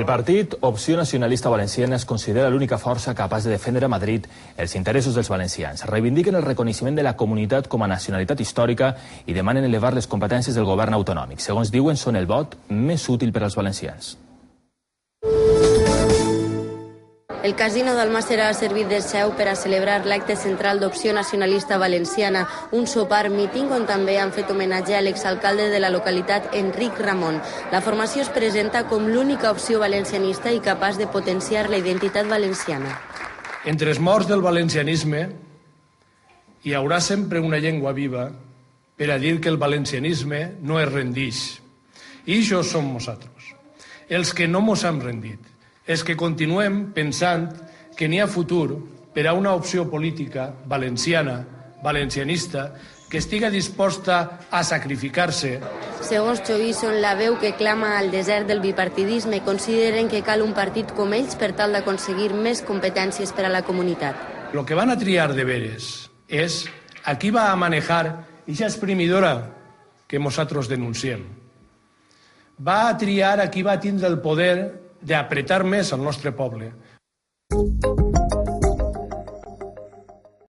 Tripartit, Opció Nacionalista Valenciana es considera l'única força capaç de defendre a Madrid els interessos dels valencians. Reivindiquen el reconeixement de la comunitat com a nacionalitat històrica i demanen elevar les competències del govern autonòmic. Segons diuen, són el vot més útil per als valencians. El Casino d'Almàssera ha servit de seu per a celebrar l'acte central d'Opció Nacionalista Valenciana, un sopar míting on també han fet homenatge a l'exalcalde de la localitat, Enric Ramon. La formació es presenta com l'única opció valencianista i capaç de potenciar la identitat valenciana. Entre els morts del valencianisme hi haurà sempre una llengua viva per a dir que el valencianisme no es rendix. I això som nosaltres, els que no mos hem rendit. És que continuem pensant que n'hi ha futur per a una opció política valenciana, valencianista, que estiga disposta a sacrificar-se. Segons Chovison, la veu que clama al desert del bipartidisme, consideren que cal un partit com ells per tal d'aconseguir més competències per a la comunitat. El que van a triar de veres és a qui va a manejar aquesta exprimidora que nosaltres denunciem. Va a triar a qui va tindre el poder d'apretar més al nostre poble.